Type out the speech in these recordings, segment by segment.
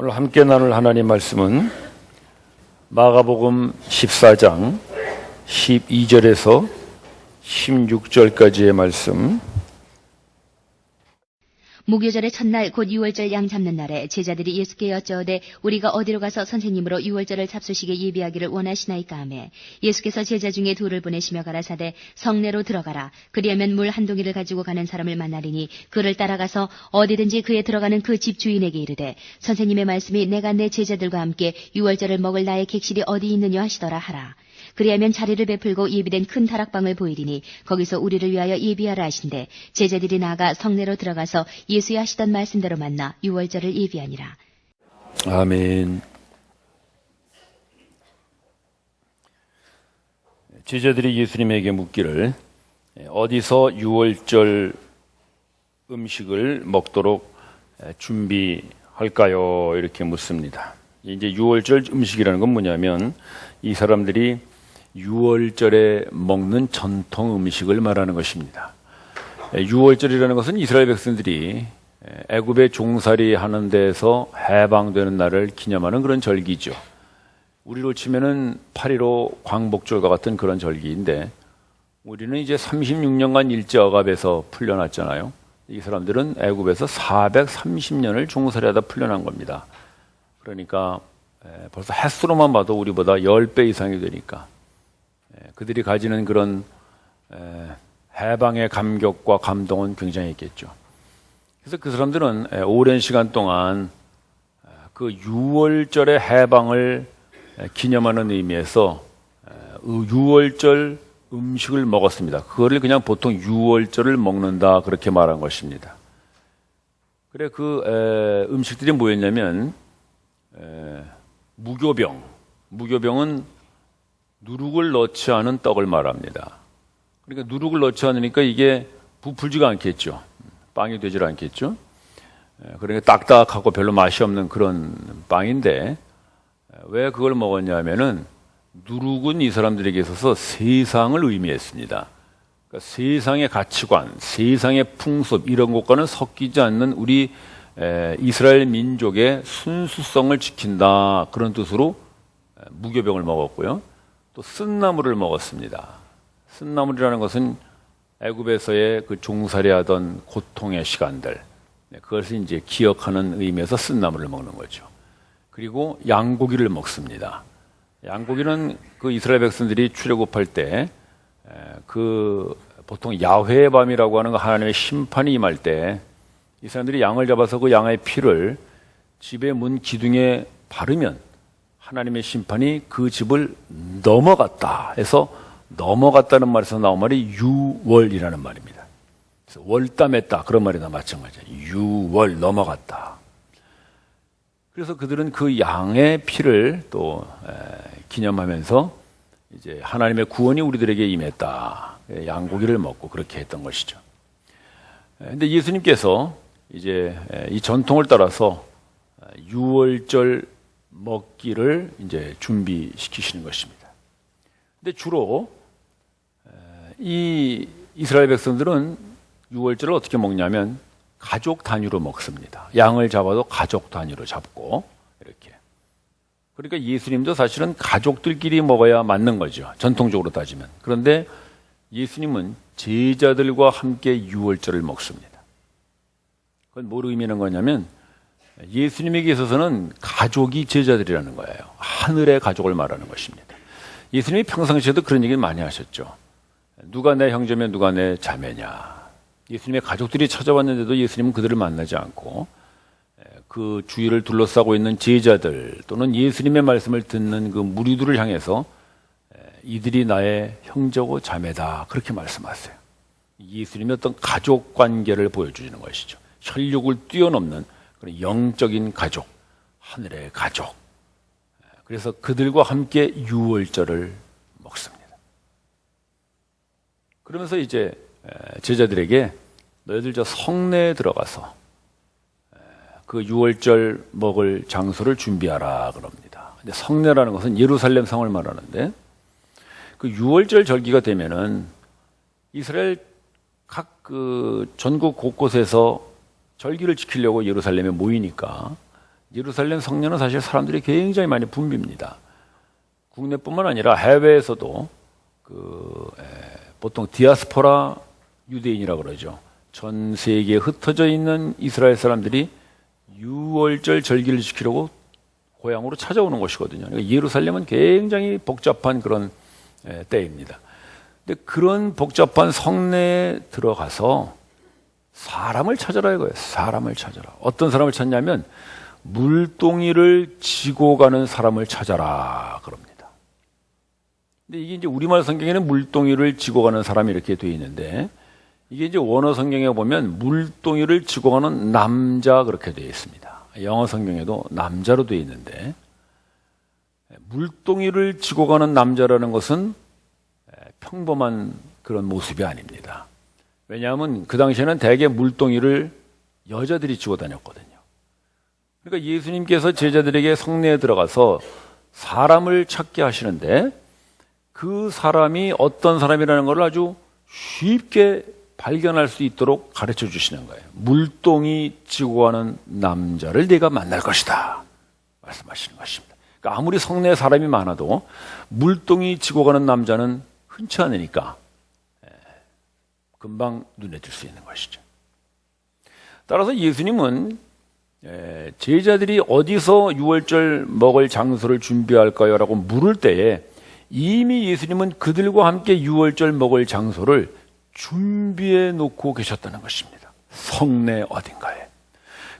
오늘 함께 나눌 하나님 말씀은 마가복음 14장 12절에서 16절까지의 말씀. 무교절의 첫날 곧 유월절 양 잡는 날에 제자들이 예수께 여쭤오되 우리가 어디로 가서 선생님으로 유월절을 잡수시게 예비하기를 원하시나이까 하매 예수께서 제자 중에 둘을 보내시며 가라사대 성내로 들어가라. 그리하면 물 한 동이를 가지고 가는 사람을 만나리니 그를 따라가서 어디든지 그에 들어가는 그 집 주인에게 이르되 선생님의 말씀이 내가 내 제자들과 함께 유월절을 먹을 나의 객실이 어디 있느냐 하시더라 하라. 그리하면 자리를 베풀고 예비된 큰 다락방을 보이리니 거기서 우리를 위하여 예비하라 하신대 제자들이 나아가 성내로 들어가서 예수의 하시던 말씀대로 만나 유월절을 예비하니라. 아멘. 제자들이 예수님에게 묻기를 어디서 유월절 음식을 먹도록 준비할까요? 이렇게 묻습니다. 이제 유월절 음식이라는 건 뭐냐면 이 사람들이 유월절에 먹는 전통 음식을 말하는 것입니다. 유월절이라는 것은 이스라엘 백성들이 애굽의 종살이 하는 데에서 해방되는 날을 기념하는 그런 절기죠. 우리로 치면은 8.15 광복절과 같은 그런 절기인데 우리는 이제 36년간 일제 억압에서 풀려났잖아요. 이 사람들은 애굽에서 430년을 종살이하다 풀려난 겁니다. 그러니까 벌써 횟수로만 봐도 우리보다 10배 이상이 되니까 그들이 가지는 그런 해방의 감격과 감동은 굉장히 있겠죠. 그래서 그 사람들은 오랜 시간 동안 그 유월절의 해방을 기념하는 의미에서 유월절 음식을 먹었습니다. 그거를 그냥 보통 유월절을 먹는다 그렇게 말한 것입니다. 그래 그 음식들이 뭐였냐면 무교병은 누룩을 넣지 않은 떡을 말합니다. 그러니까 누룩을 넣지 않으니까 이게 부풀지가 않겠죠. 빵이 되질 않겠죠. 그러니까 딱딱하고 별로 맛이 없는 그런 빵인데 왜 그걸 먹었냐면은 누룩은 이 사람들에게 있어서 세상을 의미했습니다. 그러니까 세상의 가치관, 세상의 풍습 이런 것과는 섞이지 않는 우리 이스라엘 민족의 순수성을 지킨다 그런 뜻으로 무교병을 먹었고요. 또 쓴나물을 먹었습니다. 쓴나물이라는 것은 애굽에서의 그 종살이하던 고통의 시간들, 그것을 이제 기억하는 의미에서 쓴나물을 먹는 거죠. 그리고 양고기를 먹습니다. 양고기는 그 이스라엘 백성들이 출애굽할 때 그 보통 야훼의 밤이라고 하는 하나님의 심판이 임할 때 이 사람들이 양을 잡아서 그 양의 피를 집의 문 기둥에 바르면 하나님의 심판이 그 집을 넘어갔다 해서 넘어갔다는 말에서 나온 말이 유월이라는 말입니다. 그래서 월담했다 그런 말이나 마찬가지예요. 유월 넘어갔다. 그래서 그들은 그 양의 피를 또 기념하면서 이제 하나님의 구원이 우리들에게 임했다. 양고기를 먹고 그렇게 했던 것이죠. 근데 예수님께서 이제 이 전통을 따라서 유월절 먹기를 이제 준비시키시는 것입니다. 근데 주로 이 이스라엘 백성들은 유월절을 어떻게 먹냐면 가족 단위로 먹습니다. 양을 잡아도 가족 단위로 잡고 이렇게. 그러니까 예수님도 사실은 가족들끼리 먹어야 맞는 거죠. 전통적으로 따지면. 그런데 예수님은 제자들과 함께 유월절을 먹습니다. 그건 뭘 의미하는 거냐면 예수님에게 있어서는 가족이 제자들이라는 거예요. 하늘의 가족을 말하는 것입니다. 예수님이 평상시에도 그런 얘기를 많이 하셨죠. 누가 내 형제며 누가 내 자매냐. 예수님의 가족들이 찾아왔는데도 예수님은 그들을 만나지 않고 그 주위를 둘러싸고 있는 제자들 또는 예수님의 말씀을 듣는 그 무리들을 향해서 이들이 나의 형제고 자매다 그렇게 말씀하세요. 예수님의 어떤 가족 관계를 보여주시는 것이죠. 혈육을 뛰어넘는 그런 영적인 가족, 하늘의 가족. 그래서 그들과 함께 유월절을 먹습니다. 그러면서 이제 제자들에게 너희들 저 성내에 들어가서 그 유월절 먹을 장소를 준비하라 그럽니다. 근데 성내라는 것은 예루살렘 성을 말하는데 그 유월절 절기가 되면은 이스라엘 각 그 전국 곳곳에서 절기를 지키려고 예루살렘에 모이니까 예루살렘 성년은 사실 사람들이 굉장히 많이 붐빕니다. 국내뿐만 아니라 해외에서도 보통 디아스포라 유대인이라고 그러죠. 전 세계에 흩어져 있는 이스라엘 사람들이 유월절 절기를 지키려고 고향으로 찾아오는 곳이거든요. 그러니까 예루살렘은 굉장히 복잡한 그런 때입니다. 근데 그런 복잡한 성내에 들어가서 사람을 찾아라 이거예요. 사람을 찾아라. 어떤 사람을 찾냐면 물동이를 지고 가는 사람을 찾아라 그럽니다. 근데 이게 이제 우리말 성경에는 물동이를 지고 가는 사람이 이렇게 되어 있는데 이게 이제 원어 성경에 보면 물동이를 지고 가는 남자 그렇게 되어 있습니다. 영어 성경에도 남자로 되어 있는데 물동이를 지고 가는 남자라는 것은 평범한 그런 모습이 아닙니다. 왜냐하면 그 당시에는 대개 물동이를 여자들이 지고 다녔거든요. 그러니까 예수님께서 제자들에게 성내에 들어가서 사람을 찾게 하시는데 그 사람이 어떤 사람이라는 걸 아주 쉽게 발견할 수 있도록 가르쳐 주시는 거예요. 물동이 지고 가는 남자를 네가 만날 것이다 말씀하시는 것입니다. 그러니까 아무리 성내에 사람이 많아도 물동이 지고 가는 남자는 흔치 않으니까 금방 눈에 띌 수 있는 것이죠. 따라서 예수님은 제자들이 어디서 유월절 먹을 장소를 준비할까요? 라고 물을 때에 이미 예수님은 그들과 함께 유월절 먹을 장소를 준비해 놓고 계셨다는 것입니다. 성내 어딘가에.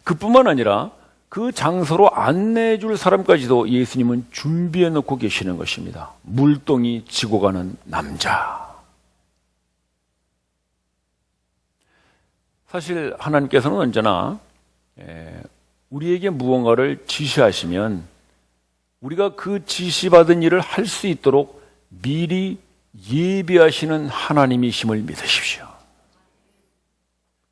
그뿐만 아니라 그 장소로 안내해 줄 사람까지도 예수님은 준비해 놓고 계시는 것입니다. 물동이 지고 가는 남자. 사실 하나님께서는 언제나 우리에게 무언가를 지시하시면 우리가 그 지시받은 일을 할 수 있도록 미리 예비하시는 하나님이심을 믿으십시오.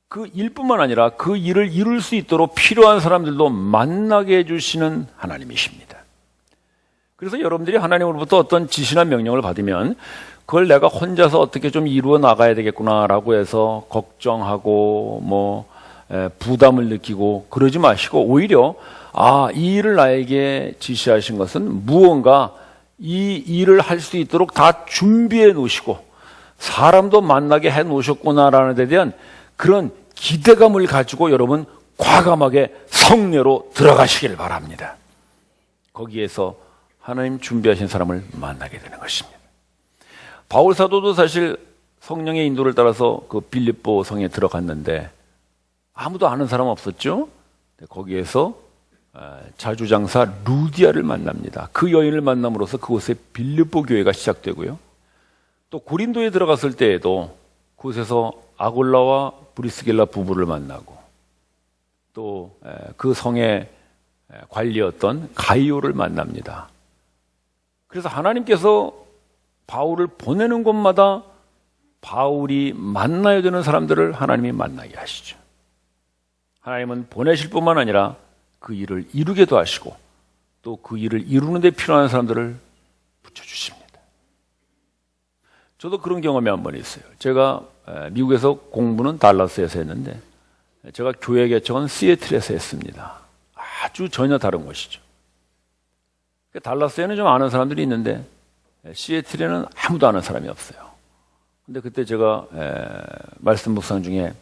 그 일뿐만 아니라 그 일을 이룰 수 있도록 필요한 사람들도 만나게 해주시는 하나님이십니다. 그래서 여러분들이 하나님으로부터 어떤 지시나 명령을 받으면 그걸 내가 혼자서 어떻게 좀 이루어 나가야 되겠구나라고 해서 걱정하고 부담을 느끼고 그러지 마시고 오히려 이 일을 나에게 지시하신 것은 무언가 이 일을 할 수 있도록 다 준비해 놓으시고 사람도 만나게 해 놓으셨구나라는 데 대한 그런 기대감을 가지고 여러분 과감하게 성내로 들어가시길 바랍니다. 거기에서 하나님 준비하신 사람을 만나게 되는 것입니다. 바울 사도도 사실 성령의 인도를 따라서 그 빌립보 성에 들어갔는데 아무도 아는 사람 없었죠. 거기에서 자주장사 루디아를 만납니다. 그 여인을 만남으로써 그곳에 빌립보 교회가 시작되고요. 또 고린도에 들어갔을 때에도 그곳에서 아골라와 브리스길라 부부를 만나고 또 그 성의 관리였던 가이오를 만납니다. 그래서 하나님께서 바울을 보내는 곳마다 바울이 만나야 되는 사람들을 하나님이 만나게 하시죠. 하나님은 보내실 뿐만 아니라 그 일을 이루게도 하시고 또 그 일을 이루는 데 필요한 사람들을 붙여주십니다. 저도 그런 경험이 한 번 있어요. 제가 미국에서 공부는 달라스에서 했는데 제가 교회 개척은 시애틀에서 했습니다. 아주 전혀 다른 곳이죠. 달라스에는 좀 아는 사람들이 있는데 시애틀에는 아무도 아는 사람이 없어요. 근데 그때 제가 말씀 묵상 중에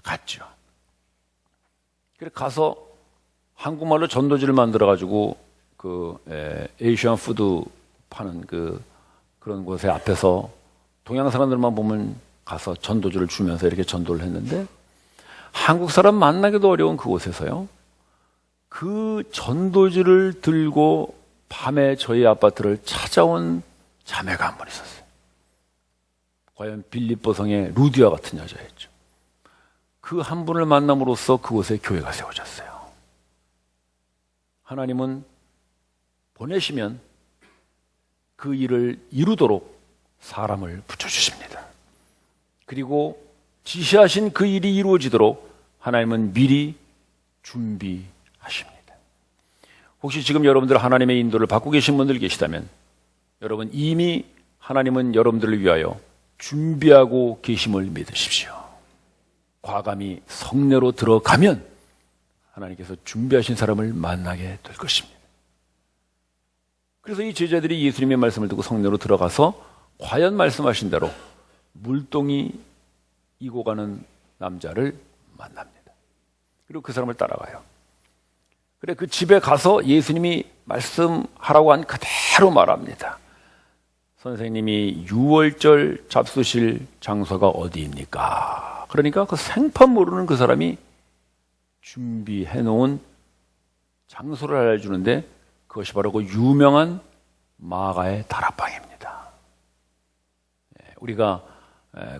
갔죠. 그래서 가서 한국말로 전도지를 만들어가지고 에이시안 푸드 파는 그런 곳에 앞에서 동양 사람들만 보면 가서 전도지를 주면서 이렇게 전도를 했는데 한국 사람 만나기도 어려운 그곳에서요. 그 전도지를 들고 밤에 저희 아파트를 찾아온 자매가 한 번 있었어요. 과연 빌립보 성의 루디아 같은 여자였죠. 그 한 분을 만남으로써 그곳에 교회가 세워졌어요. 하나님은 보내시면 그 일을 이루도록 사람을 붙여주십니다. 그리고 지시하신 그 일이 이루어지도록 하나님은 미리 준비하십니다. 혹시 지금 여러분들 하나님의 인도를 받고 계신 분들 계시다면 여러분 이미 하나님은 여러분들을 위하여 준비하고 계심을 믿으십시오. 과감히 성내로 들어가면 하나님께서 준비하신 사람을 만나게 될 것입니다. 그래서 이 제자들이 예수님의 말씀을 듣고 성내로 들어가서 과연 말씀하신 대로 물동이 이고 가는 남자를 만납니다. 그리고 그 사람을 따라가요. 그래, 그 집에 가서 예수님이 말씀하라고 한 그대로 말합니다. 선생님이 유월절 잡수실 장소가 어디입니까? 그러니까 그 생판 모르는 그 사람이 준비해 놓은 장소를 알려주는데 그것이 바로 그 유명한 마가의 다락방입니다. 우리가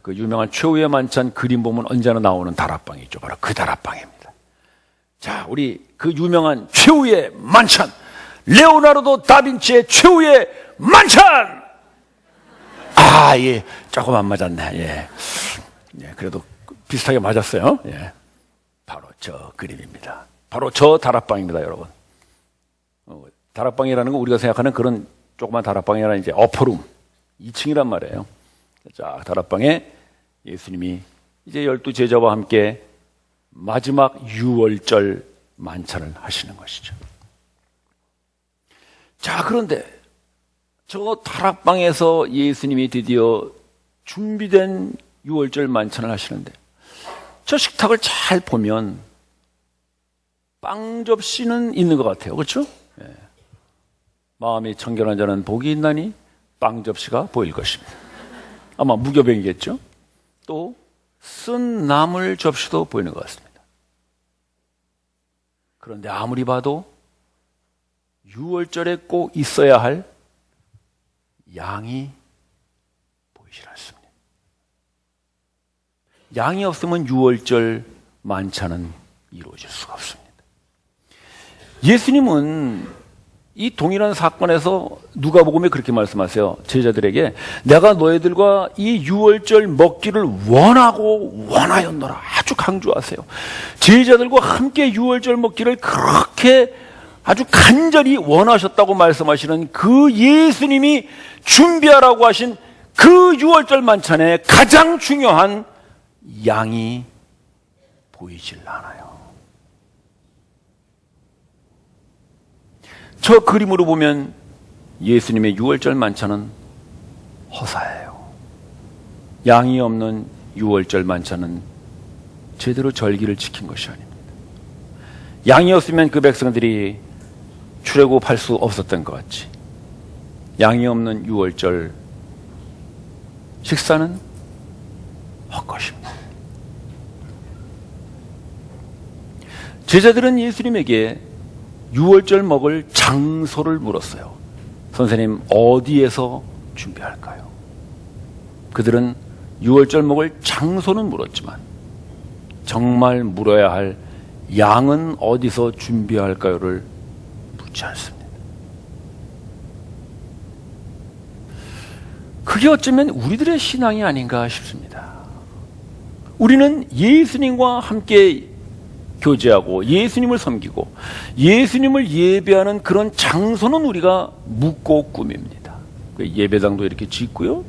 그 유명한 최후의 만찬 그림 보면 언제나 나오는 다락방이 있죠. 바로 그 다락방입니다. 자, 우리 그 유명한 최후의 만찬, 레오나르도 다빈치의 최후의 만찬! 아, 예, 조금 안 맞았네. 예, 그래도 비슷하게 맞았어요. 예, 바로 저 그림입니다. 바로 저 다락방입니다, 여러분. 다락방이라는 거 우리가 생각하는 그런 조그만 다락방이 아니라 이제 어퍼룸, 2층이란 말이에요. 자, 다락방에 예수님이 이제 12제자와 함께 마지막 유월절 만찬을 하시는 것이죠. 자, 그런데 저 다락방에서 예수님이 드디어 준비된 유월절 만찬을 하시는데 저 식탁을 잘 보면 빵 접시는 있는 것 같아요. 그렇죠? 예. 마음이 청결한 자는 복이 있나니 빵 접시가 보일 것입니다. 아마 무교병이겠죠? 또 쓴 나물 접시도 보이는 것 같습니다. 그런데 아무리 봐도 유월절에 꼭 있어야 할 양이 보이질 않습니다. 양이 없으면 유월절 만찬은 이루어질 수가 없습니다. 예수님은 이 동일한 사건에서 누가복음에 그렇게 말씀하세요. 제자들에게 내가 너희들과 이 유월절 먹기를 원하고 원하였노라. 아주 강조하세요. 제자들과 함께 유월절 먹기를 그렇게 아주 간절히 원하셨다고 말씀하시는 그 예수님이 준비하라고 하신 그 유월절 만찬에 가장 중요한 양이 보이질 않아요. 저 그림으로 보면 예수님의 유월절 만찬은 허사예요. 양이 없는 유월절 만찬은 제대로 절기를 지킨 것이 아닙니다. 양이 없으면 그 백성들이 출애굽할 수 없었던 것 같이 양이 없는 유월절 식사는 헛것입니다. 제자들은 예수님에게 유월절 먹을 장소를 물었어요. 선생님, 어디에서 준비할까요? 그들은 유월절 먹을 장소는 물었지만 정말 물어야 할 양은 어디서 준비할까요를 묻지 않습니다. 그게 어쩌면 우리들의 신앙이 아닌가 싶습니다. 우리는 예수님과 함께 교제하고 예수님을 섬기고 예수님을 예배하는 그런 장소는 우리가 묻고 꾸밉니다. 예배당도 이렇게 짓고요,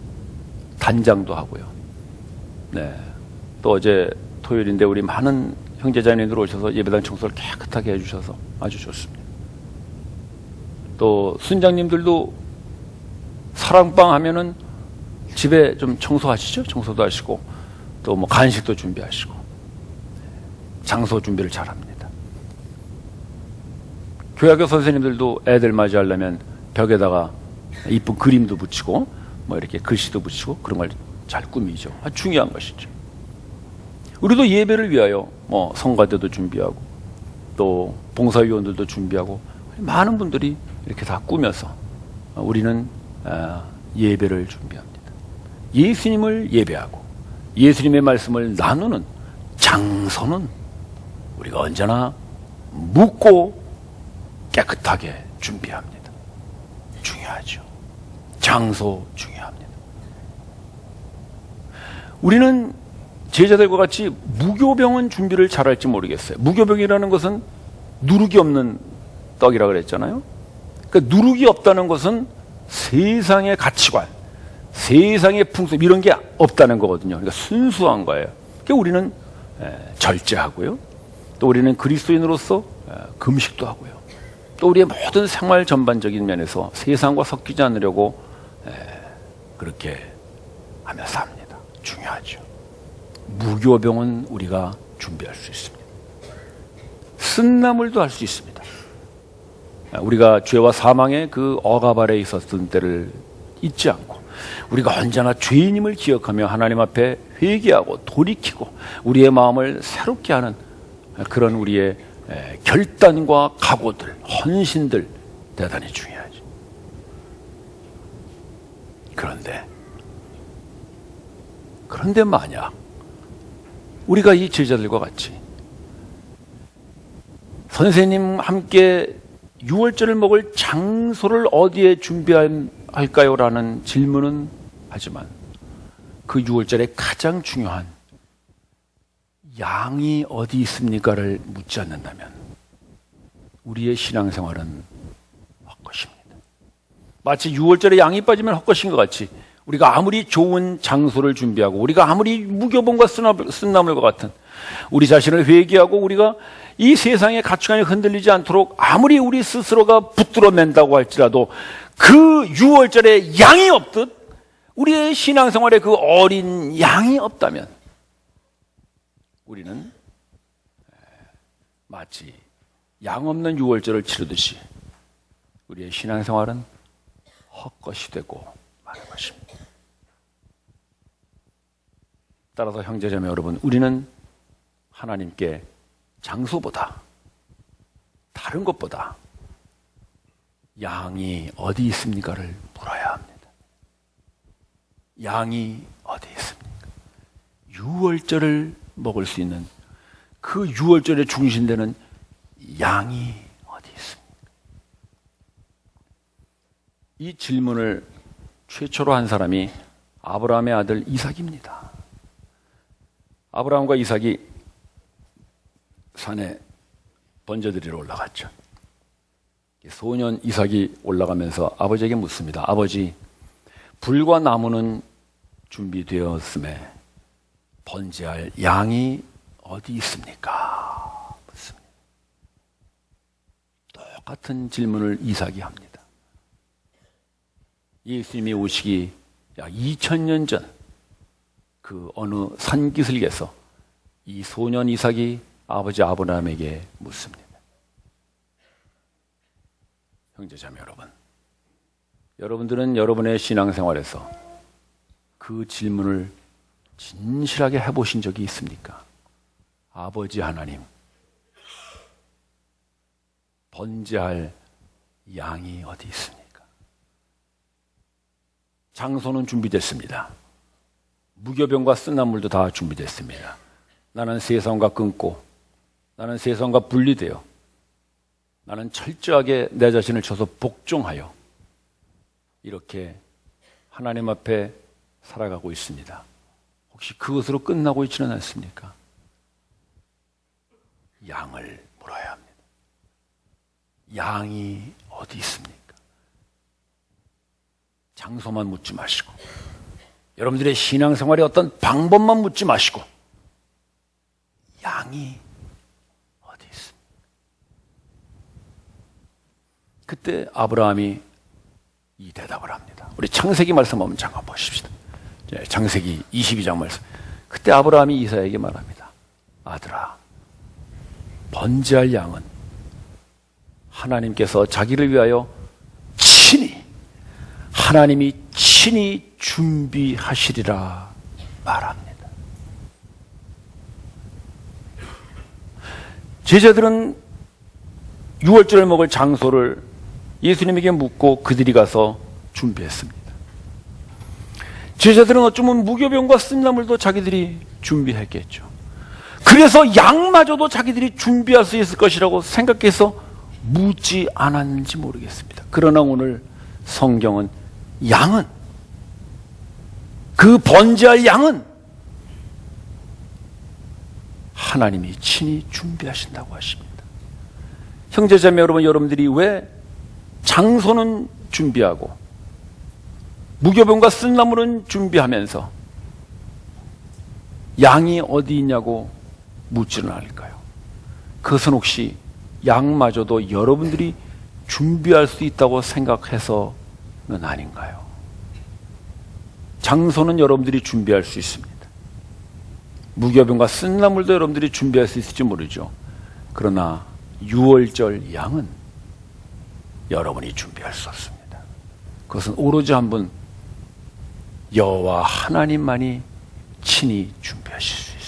단장도 하고요. 네. 또 어제 토요일인데 우리 많은 형제자매님들 오셔서 예배당 청소를 깨끗하게 해주셔서 아주 좋습니다. 또 순장님들도 사랑방 하면은 집에 좀 청소하시죠? 청소도 하시고 또 뭐 간식도 준비하시고 장소 준비를 잘합니다. 교회학교 선생님들도 애들 맞이하려면 벽에다가 이쁜 그림도 붙이고 뭐 이렇게 글씨도 붙이고 그런 걸 잘 꾸미죠. 아주 중요한 것이죠. 우리도 예배를 위하여 뭐 성가대도 준비하고 또 봉사위원들도 준비하고 많은 분들이 이렇게 다 꾸며서 우리는 예배를 준비합니다. 예수님을 예배하고 예수님의 말씀을 나누는 장소는 우리가 언제나 묻고 깨끗하게 준비합니다. 중요하죠. 장소 중요합니다. 우리는 제자들과 같이 무교병은 준비를 잘할지 모르겠어요. 무교병이라는 것은 누룩이 없는 떡이라고 그랬잖아요. 그러니까 누룩이 없다는 것은 세상의 가치관, 세상의 풍습 이런 게 없다는 거거든요. 그러니까 순수한 거예요. 그러니까 우리는 절제하고요. 또 우리는 그리스도인으로서 금식도 하고요. 또 우리의 모든 생활 전반적인 면에서 세상과 섞이지 않으려고 그렇게 하면서 합니다. 중요하죠. 무교병은 우리가 준비할 수 있습니다. 쓴나물도 할 수 있습니다. 우리가 죄와 사망의 그 억압 아래에 있었던 때를 잊지 않고 우리가 언제나 죄인임을 기억하며 하나님 앞에 회개하고 돌이키고 우리의 마음을 새롭게 하는 그런 우리의 결단과 각오들, 헌신들 대단히 중요하죠. 그런데 만약 우리가 이 제자들과 같이 선생님 함께 유월절을 먹을 장소를 어디에 준비할까요? 라는 질문은 하지만 그 유월절에 가장 중요한 양이 어디 있습니까를 묻지 않는다면 우리의 신앙생활은 헛것입니다. 마치 유월절에 양이 빠지면 헛것인 것 같이 우리가 아무리 좋은 장소를 준비하고 우리가 아무리 무교본과 쓴나물과 같은 우리 자신을 회개하고 우리가 이 세상의 가치관이 흔들리지 않도록 아무리 우리 스스로가 붙들어 맨다고 할지라도 그 유월절에 양이 없듯 우리의 신앙생활에 그 어린 양이 없다면 우리는 마치 양 없는 유월절을 치르듯이 우리의 신앙생활은 헛것이 되고 마는 것입니다. 따라서 형제자매 여러분, 우리는 하나님께 장소보다 다른 것보다 양이 어디 있습니까를 물어야 합니다. 양이 어디 있습니까? 유월절을 먹을 수 있는 그 유월절의 중심되는 양이 어디 있습니까? 이 질문을 최초로 한 사람이 아브라함의 아들 이삭입니다. 아브라함과 이삭이 산에 번제드리러 올라갔죠. 소년 이삭이 올라가면서 아버지에게 묻습니다. 아버지, 불과 나무는 준비되었음에 번제할 양이 어디 있습니까? 묻습니다. 똑같은 질문을 이삭이 합니다. 예수님이 오시기 약 2000년 전 그 어느 산기슭에서 이 소년 이삭이 아버지 아브라함에게 묻습니다. 형제자매 여러분, 여러분들은 여러분의 신앙생활에서 그 질문을 진실하게 해보신 적이 있습니까? 아버지 하나님, 번제할 양이 어디 있습니까? 장소는 준비됐습니다. 무교병과 쓴나물도 다 준비됐습니다. 나는 세상과 끊고 나는 세상과 분리되어 나는 철저하게 내 자신을 쳐서 복종하여 이렇게 하나님 앞에 살아가고 있습니다. 혹시 그것으로 끝나고 있지는 않습니까? 양을 물어야 합니다. 양이 어디 있습니까? 장소만 묻지 마시고 여러분들의 신앙생활의 어떤 방법만 묻지 마시고 양이 어디 있습니까? 그때 아브라함이 이 대답을 합니다. 우리 창세기 말씀 한번 잠깐 보십시다. 창세기 22장 말씀. 그때 아브라함이 이삭에게 말합니다. 아들아, 번제할 양은 하나님께서 자기를 위하여 친히 하나님이 친히 준비하시리라 말합니다. 제자들은 유월절을 먹을 장소를 예수님에게 묻고 그들이 가서 준비했습니다. 제자들은 어쩌면 무교병과 쓴나물도 자기들이 준비했겠죠. 그래서 양마저도 자기들이 준비할 수 있을 것이라고 생각해서 묻지 않았는지 모르겠습니다. 그러나 오늘 성경은 양은, 그 번제할 양은 하나님이 친히 준비하신다고 하십니다. 형제자매 여러분, 여러분들이 왜 장소는 준비하고 무교병과 쓴나물은 준비하면서 양이 어디 있냐고 묻지는 않을까요? 그것은 혹시 양마저도 여러분들이 준비할 수 있다고 생각해서는 아닌가요? 장소는 여러분들이 준비할 수 있습니다. 무교병과 쓴나물도 여러분들이 준비할 수 있을지 모르죠. 그러나 유월절 양은 여러분이 준비할 수 없습니다. 그것은 오로지 한 분 여호와 하나님만이 친히 준비하실 수 있습니다.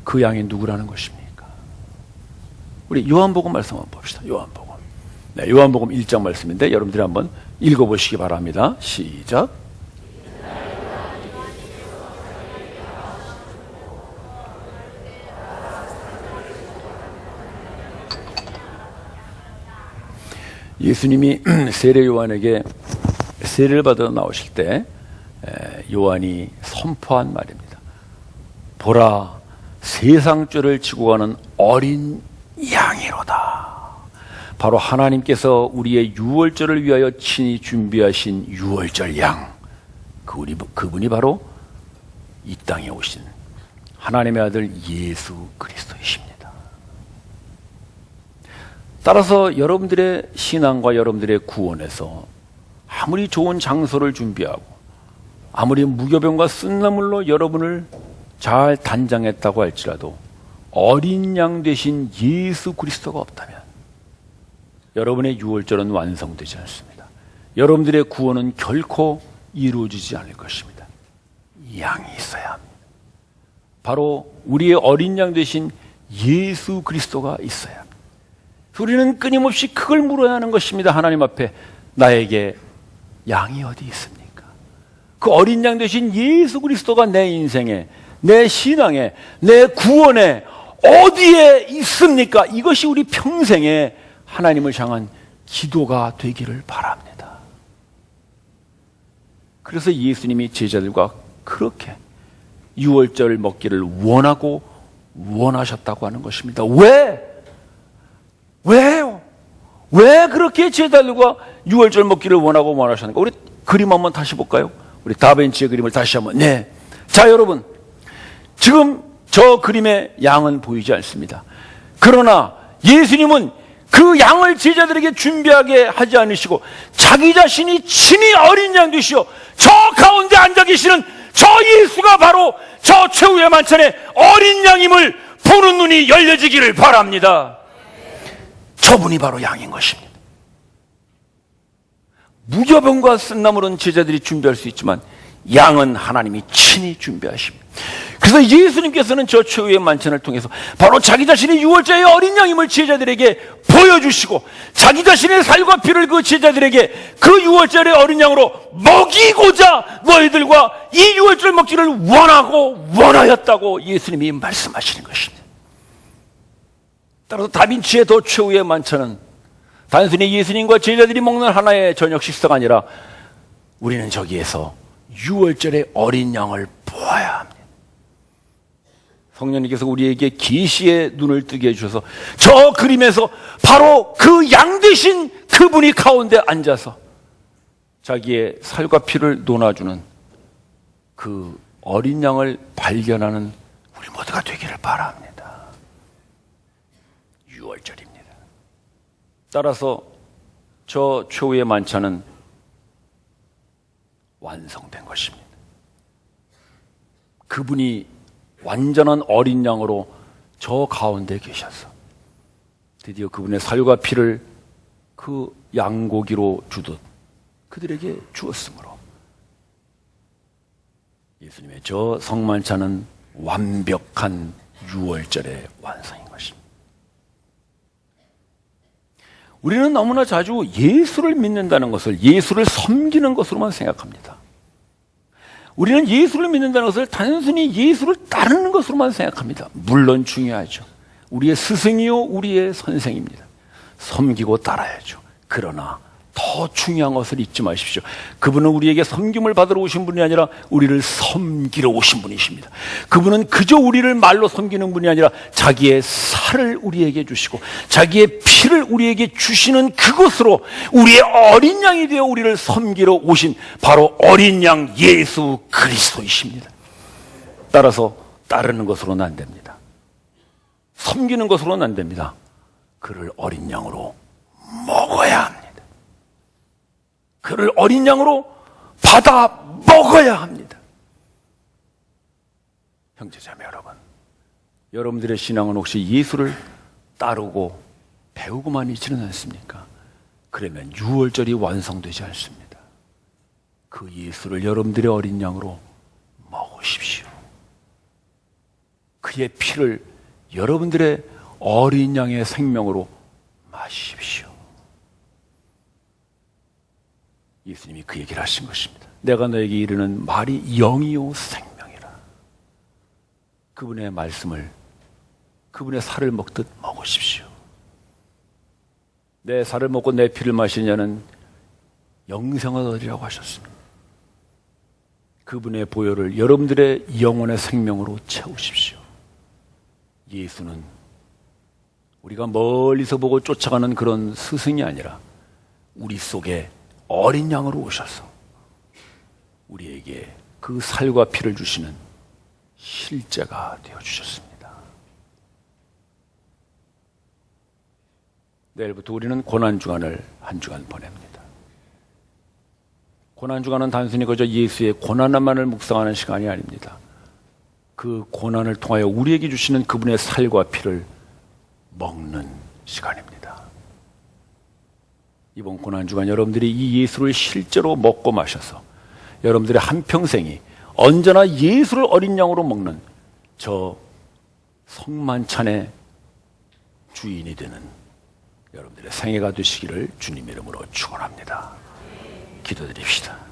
그 양이 누구라는 것입니까? 우리 요한복음 말씀 한번 봅시다. 요한복음. 네, 요한복음 1장 말씀인데 여러분들이 한번 읽어보시기 바랍니다. 시작. 예수님이 세례 요한에게 세례를 받아 나오실 때 요한이 선포한 말입니다. 보라, 세상 죄를 지고 가는 어린 양이로다. 바로 하나님께서 우리의 유월절을 위하여 친히 준비하신 유월절 양, 그분이 바로 이 땅에 오신 하나님의 아들 예수 그리스도이십니다. 따라서 여러분들의 신앙과 여러분들의 구원에서 아무리 좋은 장소를 준비하고 아무리 무교병과 쓴나물로 여러분을 잘 단장했다고 할지라도 어린 양 되신 예수 그리스도가 없다면 여러분의 유월절은 완성되지 않습니다. 여러분들의 구원은 결코 이루어지지 않을 것입니다. 양이 있어야 합니다. 바로 우리의 어린 양 되신 예수 그리스도가 있어야 합니다. 우리는 끊임없이 그걸 물어야 하는 것입니다. 하나님 앞에 나에게 양이 어디 있습니까? 그 어린 양 되신 예수 그리스도가 내 인생에, 내 신앙에, 내 구원에 어디에 있습니까? 이것이 우리 평생에 하나님을 향한 기도가 되기를 바랍니다. 그래서 예수님이 제자들과 그렇게 유월절 먹기를 원하고 원하셨다고 하는 것입니다. 왜요? 왜 그렇게 제자들과 유월절 먹기를 원하고 원하셨는가? 우리 그림 한번 다시 볼까요? 우리 다빈치의 그림을 다시 한번. 네. 자, 여러분. 지금 저 그림의 양은 보이지 않습니다. 그러나 예수님은 그 양을 제자들에게 준비하게 하지 않으시고 자기 자신이 친히 어린 양 되시어 저 가운데 앉아 계시는 저 예수가 바로 저 최후의 만찬의 어린 양임을 보는 눈이 열려지기를 바랍니다. 저분이 바로 양인 것입니다. 무교병과 쓴나물은 제자들이 준비할 수 있지만 양은 하나님이 친히 준비하십니다. 그래서 예수님께서는 저 최후의 만찬을 통해서 바로 자기 자신이 유월절의 어린 양임을 제자들에게 보여주시고 자기 자신의 살과 피를 그 제자들에게 그 유월절의 어린 양으로 먹이고자 너희들과 이 유월절 먹기를 원하고 원하였다고 예수님이 말씀하시는 것입니다. 따라서 다빈치의 더 최후의 만찬은 단순히 예수님과 제자들이 먹는 하나의 저녁 식사가 아니라 우리는 저기에서 유월절의 어린 양을 보아야 합니다. 성령님께서 우리에게 계시의 눈을 뜨게 해주셔서 저 그림에서 바로 그 양 되신 그분이 가운데 앉아서 자기의 살과 피를 논아주는 그 어린 양을 발견하는 우리 모두가 되기를 바랍니다. 유월절입니다. 따라서 저 최후의 만찬은 완성된 것입니다. 그분이 완전한 어린 양으로 저 가운데 계셔서 드디어 그분의 살과 피를 그 양고기로 주듯 그들에게 주었으므로 예수님의 저 성만찬은 완벽한 유월절의 완성인 것입니다. 우리는 너무나 자주 예수를 믿는다는 것을 예수를 섬기는 것으로만 생각합니다. 우리는 예수를 믿는다는 것을 단순히 예수를 따르는 것으로만 생각합니다. 물론 중요하죠. 우리의 스승이요 우리의 선생입니다. 섬기고 따라야죠. 그러나 더 중요한 것을 잊지 마십시오. 그분은 우리에게 섬김을 받으러 오신 분이 아니라 우리를 섬기러 오신 분이십니다. 그분은 그저 우리를 말로 섬기는 분이 아니라 자기의 살을 우리에게 주시고 자기의 피를 우리에게 주시는 그것으로 우리의 어린 양이 되어 우리를 섬기러 오신 바로 어린 양 예수 그리스도이십니다. 따라서 따르는 것으로는 안 됩니다. 섬기는 것으로는 안 됩니다. 그를 어린 양으로 먹어야 합니다. 그를 어린 양으로 받아 먹어야 합니다. 형제자매 여러분, 여러분들의 신앙은 혹시 예수를 따르고 배우고만 있지는 않습니까? 그러면 유월절이 완성되지 않습니다. 그 예수를 여러분들의 어린 양으로 먹으십시오. 그의 피를 여러분들의 어린 양의 생명으로 마십시오. 예수님이 그 얘기를 하신 것입니다. 내가 너에게 이르는 말이 영이요 생명이라. 그분의 말씀을, 그분의 살을 먹듯 먹으십시오. 내 살을 먹고 내 피를 마시냐는 영생을 얻으리라고 하셨습니다. 그분의 보혈을 여러분들의 영혼의 생명으로 채우십시오. 예수는 우리가 멀리서 보고 쫓아가는 그런 스승이 아니라 우리 속에 어린 양으로 오셔서 우리에게 그 살과 피를 주시는 실제가 되어주셨습니다. 내일부터 우리는 고난주간을 한 주간 보냅니다. 고난주간은 단순히 그저 예수의 고난만을 묵상하는 시간이 아닙니다. 그 고난을 통하여 우리에게 주시는 그분의 살과 피를 먹는 시간입니다. 이번 고난주간 여러분들이 이 예수를 실제로 먹고 마셔서 여러분들의 한평생이 언제나 예수를 어린 양으로 먹는 저 성만찬의 주인이 되는 여러분들의 생애가 되시기를 주님 이름으로 축원합니다. 기도드립시다.